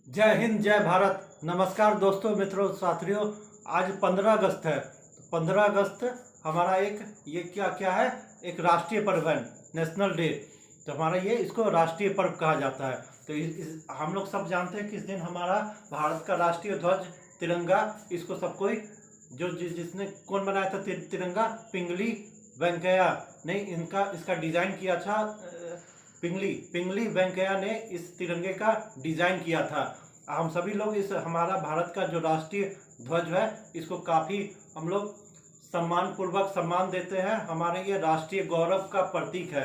जय हिंद, जय भारत। नमस्कार दोस्तों, मित्रों, साथियों। आज 15 अगस्त है। 15 अगस्त हमारा एक ये क्या क्या है, एक राष्ट्रीय पर्व है, नेशनल डे। तो हमारा ये इसको राष्ट्रीय पर्व कहा जाता है। तो हम लोग सब जानते हैं कि इस दिन हमारा भारत का राष्ट्रीय ध्वज तिरंगा, इसको सब कोई जिसने कौन बनाया था तिरंगा, पिंगली वेंकैया ने इसका डिजाइन किया था। पिंगली वेंकैया ने इस तिरंगे का डिजाइन किया था। हम सभी लोग इस हमारा भारत का जो राष्ट्रीय ध्वज है, इसको काफी हम लोग सम्मान पूर्वक सम्मान देते हैं। हमारे ये राष्ट्रीय गौरव का प्रतीक है,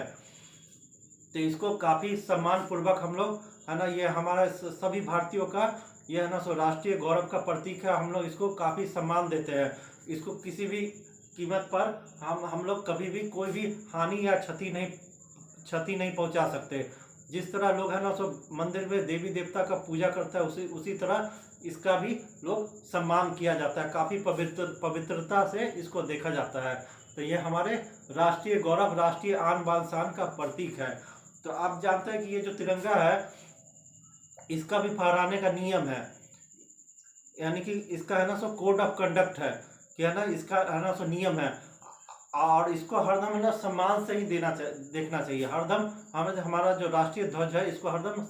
तो इसको काफी सम्मान पूर्वक हम लोग, है ना, ये हमारा सभी भारतीयों का ये है ना सो राष्ट्रीय गौरव का प्रतीक है। हम लोग इसको काफी सम्मान देते हैं। इसको किसी भी कीमत पर हम लोग कभी भी कोई भी हानि या क्षति नहीं पहुंचा सकते। जिस तरह लोग है ना सो मंदिर में देवी देवता का पूजा करता है, उसी तरह इसका भी लोग सम्मान किया जाता है। काफी पवित्रता से इसको देखा जाता है। तो ये हमारे राष्ट्रीय गौरव, राष्ट्रीय आन बान शान का प्रतीक है। तो आप जानते हैं कि ये जो तिरंगा है, इसका भी फहराने का नियम है, यानी कि इसका है ना सो कोड ऑफ कंडक्ट है, कि है ना इसका है ना सो नियम है। और इसको हरदम है ना सम्मान से ही देखना चाहिए। हरदम हमारा जो राष्ट्रीय ध्वज है, इसको हरदम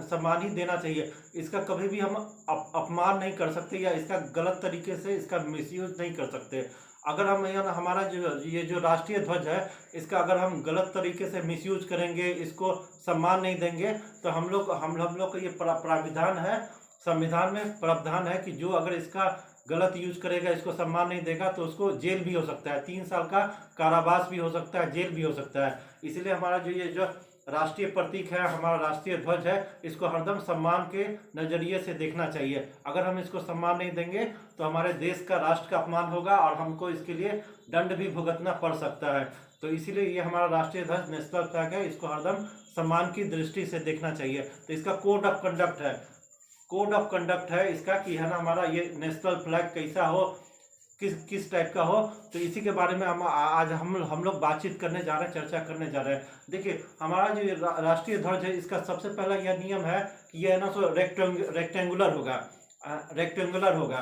सम्मान ही देना चाहिए। इसका कभी भी हम अपमान नहीं कर सकते, या इसका गलत तरीके से इसका मिसयूज नहीं कर सकते। अगर हम हमारा ये जो राष्ट्रीय ध्वज है, इसका अगर हम गलत तरीके से मिसयूज करेंगे, इसको सम्मान नहीं देंगे, तो हम लोग का ये प्राविधान है, संविधान में प्रावधान है कि जो अगर इसका गलत यूज करेगा, इसको सम्मान नहीं देगा, तो उसको जेल भी हो सकता है, 3 साल का कारावास भी हो सकता है, जेल भी हो सकता है। इसलिए हमारा ये जो राष्ट्रीय प्रतीक है, हमारा राष्ट्रीय ध्वज है, इसको हरदम सम्मान के नजरिए से देखना चाहिए। अगर हम इसको सम्मान नहीं देंगे, तो हमारे देश का, राष्ट्र का अपमान होगा, और हमको इसके लिए दंड भी भुगतना पड़ सकता है। तो इसीलिए ये हमारा राष्ट्रीय ध्वज नेशनल फ्लैग है, इसको हरदम सम्मान की दृष्टि से देखना चाहिए। तो इसका कोड ऑफ कंडक्ट है, इसका कि है ना हमारा ये नेशनल फ्लैग कैसा हो, किस टाइप का हो। तो इसी के बारे में आज हम लोग बातचीत करने जा रहे हैं, चर्चा करने जा रहे हैं। देखिए, हमारा जो राष्ट्रीय ध्वज है, इसका सबसे पहला यह नियम है कि यह है ना सो रेक्टेंगुलर होगा।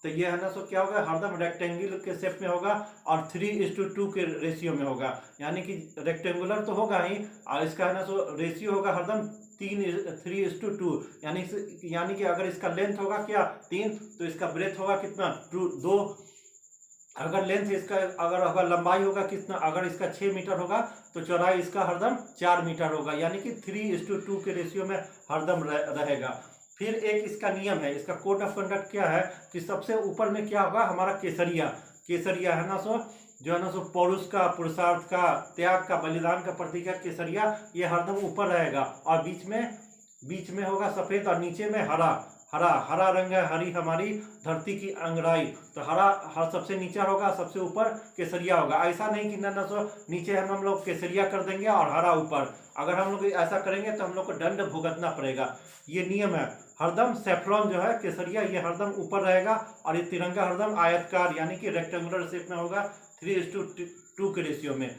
तो ये है ना सो क्या होगा, हरदम रेक्टेंगल के शेप में होगा, और 3:2 के रेशियो में होगा। यानी कि रेक्टेंगुलर तो होगा ही, और इसका है ना सो रेशियो होगा हरदम 3:2। यानी कि अगर इसका लेंथ होगा क्या 3, तो इसका ब्रेथ होगा कितना 2। अगर लेंथ इसका अगर लंबाई होगा कितना, अगर इसका 6 मीटर होगा, तो चौड़ाई इसका हरदम 4 मीटर होगा। यानी कि 3:2 के रेशियो में हरदम रहेगा। फिर एक इसका नियम है, इसका कोड ऑफ कंडक्ट क्या है कि सबसे ऊपर में क्या होगा, हमारा केसरिया है ना सो, जो है ना सो पौरुष का, पुरुषार्थ का, त्याग का, बलिदान का प्रतीक है केसरिया। ये हरदम ऊपर रहेगा, और बीच में होगा सफेद, और नीचे में हरा रंग है, हरी हमारी धरती की अंगराई। तो हर सबसे नीचा होगा, सबसे ऊपर केसरिया होगा। ऐसा नहीं कि ना सो नीचे हम लोग केसरिया कर देंगे और हरा ऊपर। अगर हम लोग ऐसा करेंगे तो हम लोग को दंड भुगतना पड़ेगा। ये नियम है। हरदम सेफ्रॉन जो है केसरिया, ये हरदम ऊपर रहेगा, और ये तिरंगा हरदम आयतकार यानी कि रेक्टेंगुलर शेप में होगा, 3:2 के रेशियो में।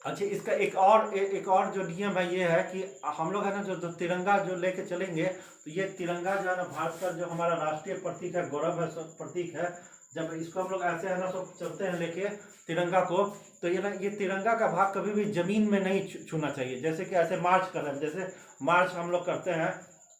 अच्छा, इसका एक और जो नियम है, ये है कि हम लोग है ना जो तिरंगा जो लेके चलेंगे, तो ये तिरंगा जो है ना भारत का जो हमारा राष्ट्रीय प्रतीक है, गौरव है, प्रतीक है। जब इसको हम लोग ऐसे है ना सब चलते हैं लेके तिरंगा को, तो ये तिरंगा का भाग कभी भी जमीन में नहीं छूना चाहिए। जैसे कि ऐसे मार्च कर रहे हैं, जैसे मार्च हम लोग करते हैं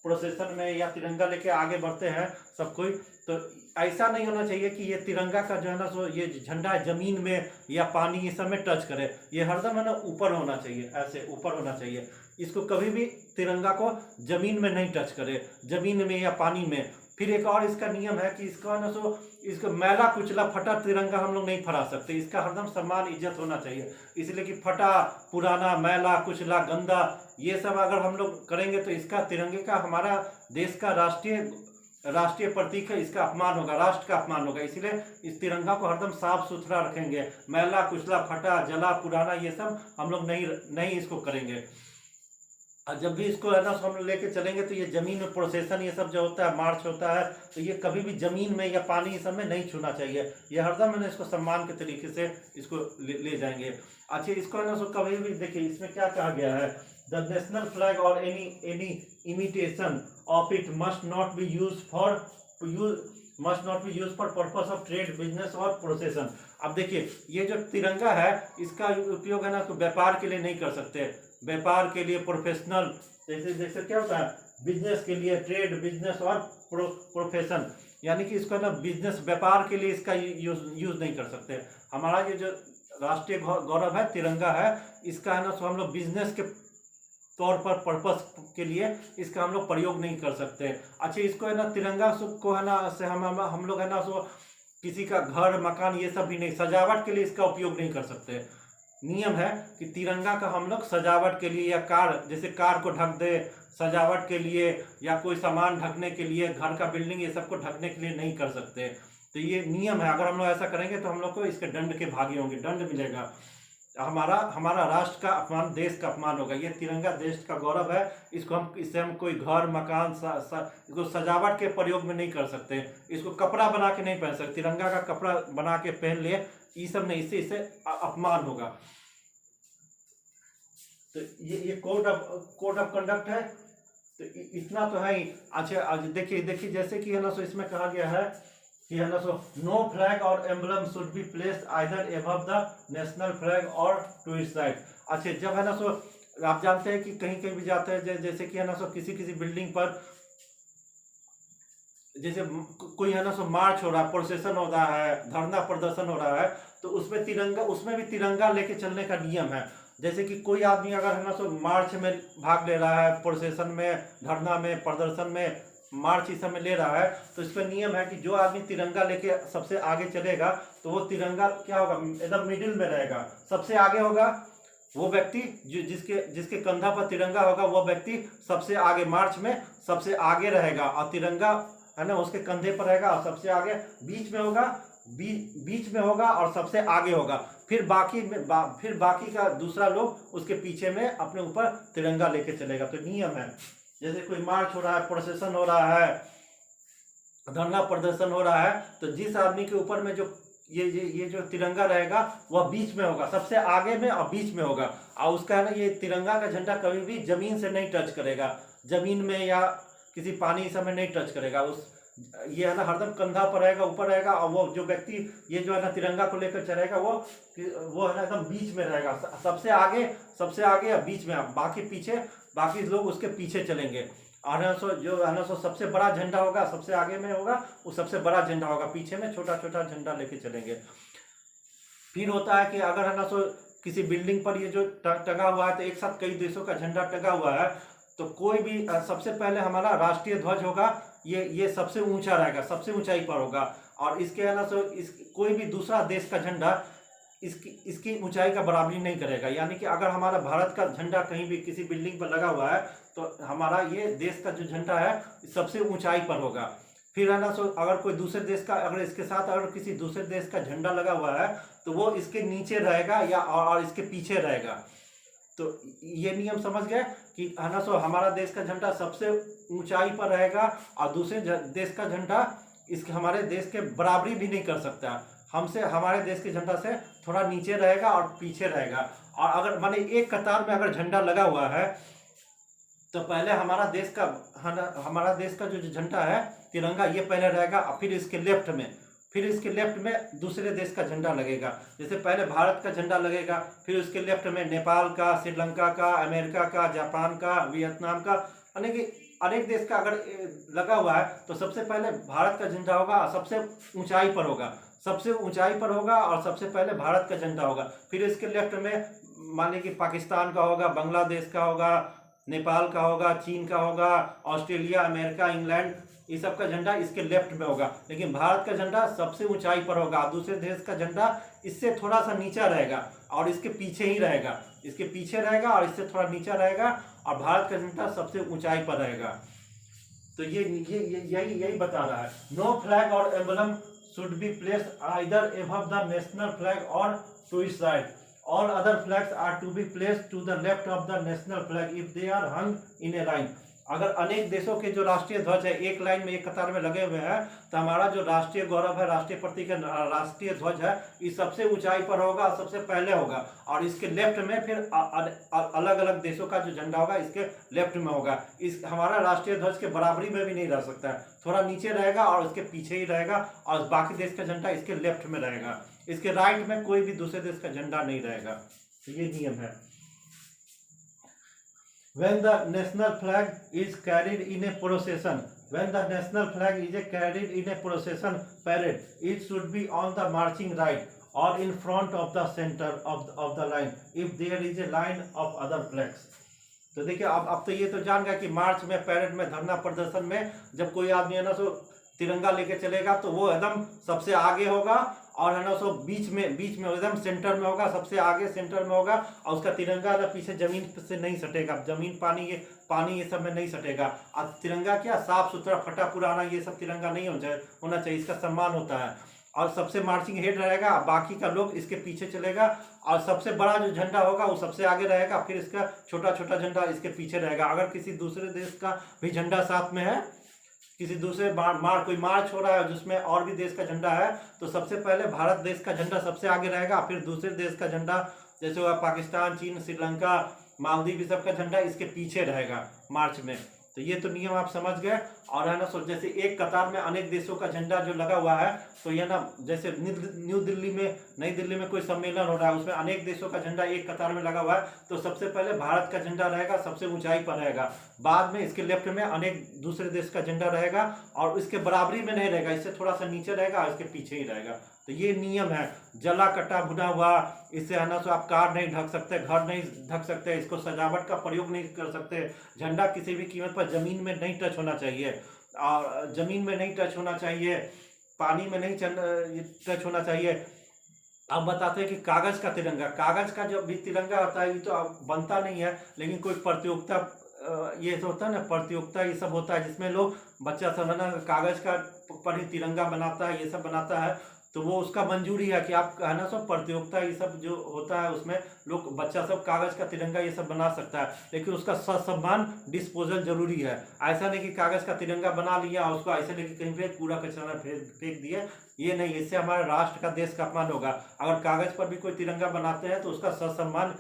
प्रोसेशन में, या तिरंगा लेके आगे बढ़ते हैं सब कोई, तो ऐसा नहीं होना चाहिए कि ये तिरंगा का जो है ना सो ये झंडा जमीन में या पानी ये सब में टच करे। ये हरदम है ना ऊपर होना चाहिए, ऐसे ऊपर होना चाहिए। इसको कभी भी तिरंगा को जमीन में नहीं टच करे, जमीन में या पानी में। फिर एक और इसका नियम है कि इसका ना सो इसको मैला कुचला फटा तिरंगा हम लोग नहीं फहरा सकते। इसका हरदम सम्मान इज्जत होना चाहिए। इसलिए कि फटा, पुराना, मैला, कुचला, गंदा, ये सब अगर हम लोग करेंगे, तो इसका तिरंगे का, हमारा देश का राष्ट्रीय प्रतीक है, इसका अपमान होगा, राष्ट्र का अपमान होगा। इसलिए इस तिरंगा को हरदम साफ सुथरा रखेंगे। मैला कुचला, फटा, जला, पुराना, ये सब हम लोग नहीं इसको करेंगे। और जब भी इसको है ना हम लेके चलेंगे, तो ये जमीन में प्रोसेसन ये सब जो होता है, मार्च होता है, तो ये कभी भी जमीन में या पानी ये सब में नहीं छूना चाहिए। ये हरदम है ना इसको सम्मान के तरीके से इसको ले जाएंगे। अच्छा, इसको है ना कभी भी देखिए, इसमें क्या कहा गया है, द नेशनल फ्लैग और any imitation of it must not be use for purpose of trade, business और प्रोसेशन। अब देखिए, ये जो तिरंगा है इसका उपयोग है ना तो व्यापार के लिए नहीं कर सकते, व्यापार के लिए, प्रोफेशनल, जैसे जैसे क्या होता है, बिजनेस के लिए, ट्रेड, बिजनेस और प्रोफेशन, यानी कि इसको ना बिजनेस, व्यापार के लिए इसका यूज नहीं कर सकते। हमारा ये जो राष्ट्रीय गौरव है तिरंगा है, इसका है ना सो हम लोग बिजनेस के तौर पर, पर्पस के लिए इसका हम लोग प्रयोग नहीं कर सकते। अच्छा, इसको है ना तिरंगा को है ना से हम लोग है ना सो किसी का घर, मकान, ये सब भी नहीं, सजावट के लिए इसका उपयोग नहीं कर सकते। नियम है कि तिरंगा का हम लोग सजावट के लिए, या कार, जैसे कार को ढक दे सजावट के लिए, या कोई सामान ढकने के लिए, घर का बिल्डिंग, ये सब को ढकने के लिए नहीं कर सकते। तो ये नियम है, अगर हम लोग ऐसा करेंगे तो हम लोग को इसके दंड के भागी होंगे, दंड मिलेगा। हमारा राष्ट्र का अपमान, देश का अपमान होगा। ये तिरंगा देश का गौरव है, इससे हम कोई घर, मकान, इसको सजावट के प्रयोग में नहीं कर सकते, इसको कपड़ा बना के नहीं पहन सकते, तिरंगा का कपड़ा बना के पहन लिए, ये सब नहीं, इससे अपमान होगा। तो ये कोड ऑफ कंडक्ट है, तो इतना तो है ही। अच्छा, देखिए जैसे कि है ना सो इसमें कहा गया है कि है ना सो नो फ्लैग और emblem should be placed either above the national flag और टू इट्स साइड। अच्छा, जब है ना सो आप जानते हैं कि कहीं कहीं भी जाते हैं, जैसे कि है ना सो किसी बिल्डिंग पर, जैसे कोई है ना सो मार्च हो रहा है, प्रोसेशन हो रहा है, धरना प्रदर्शन हो रहा है, तो उसमें भी तिरंगा लेके चलने का नियम है। जैसे कि कोई आदमी अगर है ना सो मार्च में भाग ले रहा है, प्रोसेशन में, धरना में, प्रदर्शन में, मार्च इस समय ले रहा है, तो इसका नियम है कि जो आदमी तिरंगा लेके सबसे आगे चलेगा तो वो तिरंगा क्या होगा, एकदम मिडिल में रहेगा, सबसे आगे होगा वो व्यक्ति, जिसके कंधा पर तिरंगा होगा, वो व्यक्ति सबसे आगे, मार्च में सबसे आगे रहेगा, और तिरंगा है ना उसके कंधे पर रहेगा, और सबसे आगे बीच में होगा और सबसे आगे होगा। फिर बाकी का दूसरा लोग उसके पीछे में अपने ऊपर तिरंगा लेके चलेगा। तो नियम है, जैसे कोई मार्च हो रहा है, प्रोसेशन हो रहा है, धरना प्रदर्शन हो रहा है, तो जिस आदमी के ऊपर में जो ये जो तिरंगा रहेगा वह बीच में होगा, सबसे आगे में और बीच में होगा, और उसका है ना ये तिरंगा का झंडा कभी भी जमीन से नहीं टच करेगा, जमीन में या किसी पानी समय नहीं टच करेगा, ये है ना हरदम कंधा पर रहेगा, ऊपर रहेगा, और वो जो व्यक्ति ये जो है ना तिरंगा को लेकर चलेगा वो है ना एकदम बीच में रहेगा, सबसे आगे या बीच में, बाकी पीछे, बाकी लोग उसके पीछे चलेंगे। और जो है ना सो सबसे बड़ा झंडा होगा, सबसे आगे में होगा वो सबसे बड़ा झंडा होगा, पीछे में छोटा छोटा झंडा लेके चलेंगे। फिर होता है कि अगर है ना सो किसी बिल्डिंग पर ये जो टंगा हुआ है, तो एक साथ कई देशों का झंडा टंगा हुआ है, तो कोई भी सबसे पहले हमारा राष्ट्रीय ध्वज होगा, ये सबसे ऊंचा रहेगा, सबसे ऊंचाई पर होगा, और इसके है ना सो कोई भी दूसरा देश का झंडा इसकी ऊंचाई का बराबरी नहीं करेगा। यानी कि अगर हमारा भारत का झंडा कहीं भी किसी बिल्डिंग पर लगा हुआ है, तो हमारा ये देश का जो झंडा है सबसे ऊंचाई पर होगा। फिर है ना सो अगर कोई दूसरे देश का, अगर इसके साथ अगर किसी दूसरे देश का झंडा लगा हुआ है, तो वो इसके नीचे रहेगा या और इसके पीछे रहेगा। तो ये नियम समझ गए कि है ना सो हमारा देश का झंडा सबसे ऊंचाई पर रहेगा, और दूसरे देश का झंडा हमारे देश के बराबरी भी नहीं कर सकता, हमारे देश के झंडा से थोड़ा नीचे रहेगा और पीछे रहेगा। और अगर माने एक कतार में अगर झंडा लगा हुआ है, तो पहले हमारा देश का जो झंडा है तिरंगा, ये पहले रहेगा, और फिर इसके लेफ्ट में दूसरे देश का झंडा लगेगा। जैसे पहले भारत का झंडा लगेगा, फिर उसके लेफ्ट में नेपाल का, श्रीलंका का, अमेरिका का, जापान का, वियतनाम का, अनेक देश का अगर लगा हुआ है, तो सबसे पहले भारत का झंडा होगा, सबसे ऊंचाई पर होगा, और सबसे पहले भारत का झंडा होगा। फिर इसके लेफ्ट में मानिए कि पाकिस्तान का होगा, बांग्लादेश का होगा, नेपाल का होगा, चीन का होगा, ऑस्ट्रेलिया, अमेरिका, इंग्लैंड, ये सब का झंडा इसके लेफ्ट में होगा। लेकिन भारत का झंडा सबसे ऊंचाई पर होगा, दूसरे देश का झंडा इससे थोड़ा सा नीचा रहेगा और इसके पीछे ही रहेगा, इसके पीछे रहेगा और इससे थोड़ा नीचा रहेगा, और भारत का झंडा सबसे ऊंचाई पर रहेगा। तो ये यही बता रहा है। नो फ्लैग और emblem should be placed either above the national flag or to its right. All other flags are to be placed to the left of the national flag if they are hung in a line. अगर अनेक देशों के जो राष्ट्रीय ध्वज है एक line में एक कतार में लगे हुए हैं, तो हमारा जो राष्ट्रीय गौरव है, राष्ट्रीय प्रतीक है, राष्ट्रीय ध्वज है, ये सबसे ऊंचाई पर होगा, सबसे पहले होगा। और इसके लेफ्ट में फिर अलग अलग देशों का जो झंडा होगा इसके लेफ्ट में होगा। इस हमारा राष्ट्रीय ध्वज के बराबरी में भी नहीं रह सकता है, थोड़ा नीचे रहेगा और इसके पीछे ही रहेगा, और बाकी देश का झंडा इसके लेफ्ट में रहेगा। इसके राइट में कोई भी दूसरे देश का झंडा नहीं रहेगा। तो ये नियम है। When the national flag is carried in a procession, when the national flag is carried in a procession parade, it should be on the marching right or in front of the center of the line if there is a line of other flags. तो देखिए अब तो ये तो जान गया कि मार्च में, पैरेड में, धरना प्रदर्शन में जब कोई आदमी है ना सो तिरंगा लेके चलेगा तो वो एकदम सबसे आगे होगा, और है ना सो बीच में एकदम सेंटर में होगा, सबसे आगे सेंटर में होगा, और उसका तिरंगा ना पीछे जमीन से नहीं सटेगा, जमीन पानी ये सब में नहीं सटेगा। अब तिरंगा क्या साफ सुथरा फटा पुराना ये सब तिरंगा नहीं होना चाहिए, इसका सम्मान होता है। और सबसे मार्चिंग हेड रहेगा, बाकी का लोग इसके पीछे चलेगा, और सबसे बड़ा जो झंडा होगा वो सबसे आगे रहेगा, फिर इसका छोटा छोटा झंडा इसके पीछे रहेगा। अगर किसी दूसरे देश का भी झंडा साथ में है, किसी दूसरे कोई मार्च हो रहा है जिसमें और भी देश का झंडा है, तो सबसे पहले भारत देश का झंडा सबसे आगे रहेगा, फिर दूसरे देश का झंडा जैसे हुआ पाकिस्तान, चीन, श्रीलंका, मालदीव, ये सब का झंडा इसके पीछे रहेगा मार्च में। तो ये तो नियम आप समझ गए। और है ना सो जैसे एक कतार में अनेक देशों का झंडा जो लगा हुआ है, तो ये ना जैसे नई दिल्ली में कोई सम्मेलन हो रहा है, उसमें अनेक देशों का झंडा एक कतार में लगा हुआ है, तो सबसे पहले भारत का झंडा रहेगा, सबसे ऊंचाई पर रहेगा, बाद में इसके लेफ्ट में अनेक दूसरे देश का झंडा रहेगा, और इसके बराबरी में नहीं रहेगा, इससे थोड़ा सा नीचे रहेगा, इसके पीछे ही रहेगा। तो ये नियम है। जला कटा भुना हुआ इससे है ना सो आप कार नहीं ढक सकते, घर नहीं ढक सकते, इसको सजावट का प्रयोग नहीं कर सकते। झंडा किसी भी कीमत पर जमीन में नहीं टच होना चाहिए, और जमीन में नहीं टच होना चाहिए, पानी में नहीं टच होना चाहिए। अब बताते हैं कि कागज का तिरंगा, कागज का जो भी तिरंगा होता है ये तो बनता नहीं है, लेकिन कोई प्रतियोगिता ये तो होता है ना, प्रतियोगिता ये सब होता है जिसमें लोग बच्चा सब है ना कागज का पर ही तिरंगा बनाता है, ये सब बनाता है, तो वो उसका मंजूरी है कि आप है ना सब प्रतियोगिता ये सब जो होता है उसमें लोग बच्चा सब कागज का तिरंगा ये सब बना सकता है, लेकिन उसका ससम्मान डिस्पोजल जरूरी है। ऐसा नहीं कि कागज का तिरंगा बना लिया और उसको ऐसे लेके कहीं पे कूड़ा कचरा फेंक दिए, ये नहीं, इससे हमारे राष्ट्र का, देश का अपमान होगा। अगर कागज पर भी कोई तिरंगा बनाते हैं तो उसका ससम्मान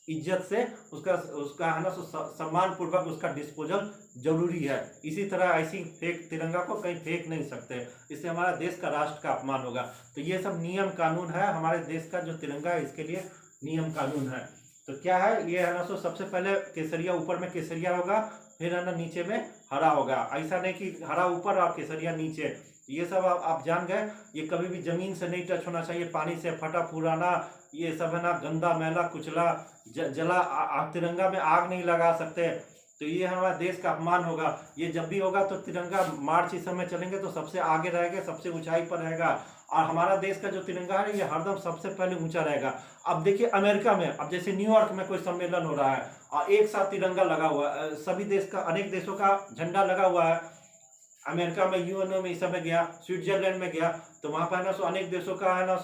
इज्जत से उसका है ना सम्मान पूर्वक उसका डिस्पोजल जरूरी है। इसी तरह ऐसी फेक तिरंगा को कहीं फेंक नहीं सकते, इससे हमारा देश का, राष्ट्र का अपमान होगा। तो ये सब नियम कानून है, हमारे देश का जो तिरंगा है इसके लिए नियम कानून है। तो क्या है ये है ना सबसे पहले केसरिया, ऊपर में केसरिया होगा, फिर है ना नीचे में हरा होगा। ऐसा नहीं कि हरा ऊपर और केसरिया नीचे, ये सब आप जान गए। ये कभी भी जमीन से नहीं टच होना चाहिए, पानी से फटा पुराना ये सब है ना, गंदा मैला कुचला जला तिरंगा में आग नहीं लगा सकते, तो ये हमारा देश का अपमान होगा। ये जब भी होगा तो तिरंगा मार्च इस समय चलेंगे तो सबसे आगे रहेगा, सबसे ऊंचाई पर रहेगा, और हमारा देश का जो तिरंगा है ये हरदम सबसे पहले ऊंचा रहेगा। अब देखिए अमेरिका में, अब जैसे न्यूयॉर्क में कोई सम्मेलन हो रहा है और एक साथ तिरंगा लगा हुआ है, सभी देश का, अनेक देशों का झंडा लगा हुआ है। अमेरिका में, यूएनओ में इस समय गया, स्विट्जरलैंड में गया, तो वहां पर है ना अनेक देशों का है ना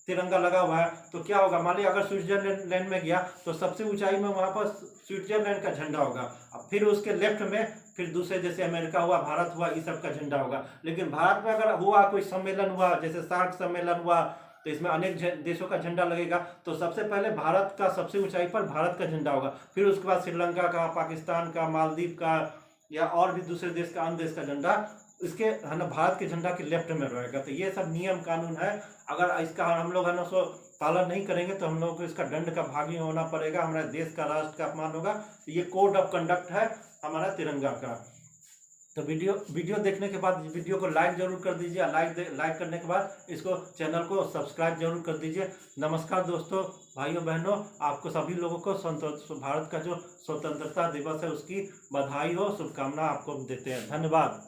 तिरंगा लगा हुआ है। तो क्या होगा, मान लिया अगर स्विट्जरलैंड में गया तो सबसे ऊंचाई में वहां पर स्विट्जरलैंड का झंडा होगा, अब फिर उसके लेफ्ट में फिर दूसरे जैसे अमेरिका हुआ, भारत हुआ, इस सब का झंडा होगा। लेकिन भारत में अगर हुआ कोई सम्मेलन हुआ, जैसे सार्क सम्मेलन हुआ, तो इसमें अनेक देशों का झंडा लगेगा, तो सबसे पहले भारत का सबसे ऊंचाई पर भारत का झंडा होगा, फिर उसके बाद श्रीलंका का, पाकिस्तान का, मालदीव का, या और भी दूसरे देश का, अन्य देश का झंडा इसके है ना भारत के झंडा के लेफ्ट में रहेगा। तो ये सब नियम कानून है, अगर इसका हम लोग है ना पालन नहीं करेंगे तो हम लोगों को इसका दंड का भागी होना पड़ेगा, हमारे देश का, राष्ट्र का अपमान होगा। तो ये कोड ऑफ कंडक्ट है हमारा तिरंगा का। तो वीडियो देखने के बाद वीडियो को लाइक जरूर कर दीजिए, लाइक करने के बाद इसको चैनल को सब्सक्राइब जरूर कर दीजिए। नमस्कार दोस्तों, भाइयों बहनों, आपको सभी लोगों को भारत का जो स्वतंत्रता दिवस है उसकी बधाई हो, शुभकामना आपको देते हैं। धन्यवाद।